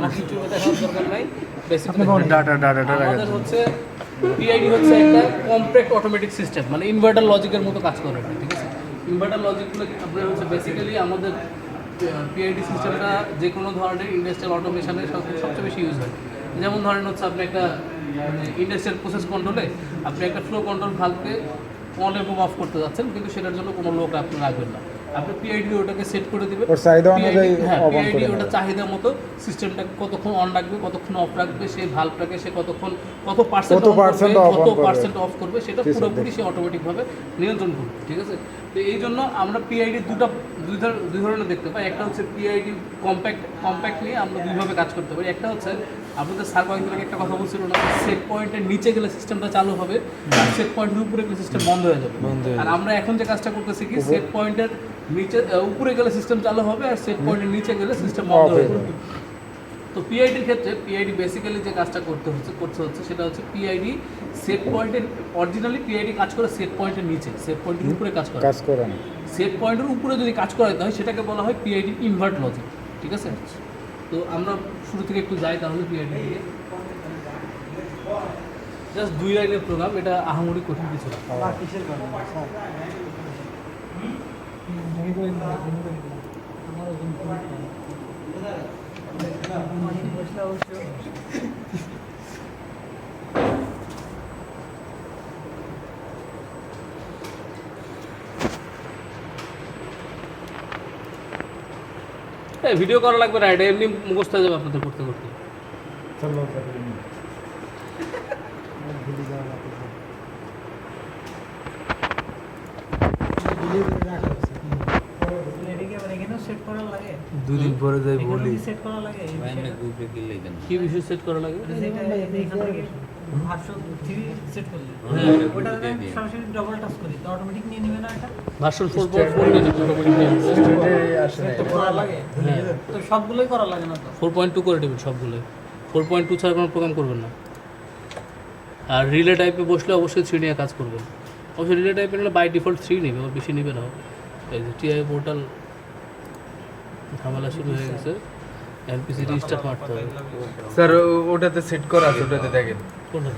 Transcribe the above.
আমাকে ইউটিউবে দেখার দরকার নাই। বেসিক্যালি ডাটা আমাদের হচ্ছে পিআইডি হচ্ছে একটা কমপ্লেক্স অটোমেটিক সিস্টেম, মানে ইনভার্টার লজিকের মতো কাজ করে এটা, ঠিক আছে? ইনভার্টার লজিকগুলো আপনার হচ্ছে বেসিক্যালি আমাদের পিআইডি সিস্টেমটা যে কোনো ধরনের ইন্ডাস্ট্রিয়াল অটোমেশনের সবচেয়ে বেশি ইউজ হয়। যেমন ধরেন হচ্ছে আপনি একটা ইন্ডাস্ট্রিয়াল প্রসেস কন্ট্রোলে আপনি একটা ফ্লো কন্ট্রোল ভালভকে অন এবং অফ করতে যাচ্ছেন, কিন্তু সেটার জন্য কোনো লোক আপনি রাখবেন না। আপনি পিআইডি ওটাকে সেট করে দিবেন, ওর চাহিদা অনুযায়ী পিআইডি ওটা চাহিদা মতো সিস্টেমটা কতক্ষণ অন রাখবে, কতক্ষণ অফ রাখবে, সেই ভালভটাকে সে কতক্ষণ কত পার্সেন্ট অফ করবে সেটা পুরোপুরি সে অটোমেটিকভাবে নিয়ন্ত্রণ করবে, ঠিক আছে? তো এই জন্য আমরা পিআইডি দুই ধরনের দেখতে পাই। একটা হচ্ছে পিআইডি কম্প্যাক্ট নিয়ে আমরা দুইভাবে কাজ করতে পারি। একটা হচ্ছে আপনাদের স্যার কয়েকদিন আগে একটা কথা বলছিল না, সেট পয়েন্টের নিচে গেলে সিস্টেমটা চালু হবে আর সেট পয়েন্টের উপরে গেলে সিস্টেম বন্ধ হয়ে যাবে। আর আমরা এখন যে কাজটা করতেছি কি, সেট পয়েন্টের নিচে উপরে গেলে সিস্টেম চালু হবে আর সেট পয়েন্টের নিচে গেলে সিস্টেম বন্ধ হয়ে যাবে। তো পিআইডির ক্ষেত্রে পিআইডি বেসিক্যালি যে কাজটা করতে হচ্ছে সেটা হচ্ছে পিআইডি সেট পয়েন্টের অরিজিনালি পিআইডি কাজ করে সেট পয়েন্টের নিচে, সেট পয়েন্টের উপরে কাজ করে না। সেট পয়েন্টের উপরে যদি কাজ করাতে হয় সেটাকে বলা হয় পিআইডি ইনভার্ট লজিক, ঠিক আছে? তো আমরা শুরু থেকে একটু যাই তাহলে পিআইডি দিয়ে। জাস্ট 2 লাইনের প্রোগ্রাম, এটা আহামরি কঠিন কিছু না। ভিডিও করা লাগবে না, এটা এমনি মুখস্থ হয়ে যাবে আপনাদের করতে করতে। দুদিন পরে যাই বলি কি বিষয় সেট করা লাগে? ভার্সন 4.4 নিয়ে সবগুলোই করা লাগে না তো, 4.2 করে দেবেন সবগুলোই। 4.2 ছাড়া কোনো প্রোগ্রাম করবেন না। আর রিলে টাইপে বসলে অবশ্যই 3 নিয়ে কাজ করবেন। অবশ্যই রিলে টাইপে নিলে বাই ডিফল্ট 3 নেবে, ওর বেশি নেবে না। এই যে টিআই পোর্টাল ঝামেলা শুরু হয়ে গেছে, এলপিসি রিস্টার্ট মারতে হবে। স্যার ওটাতে সেট করা আছে, ওটাতে দেখেন কোনটা?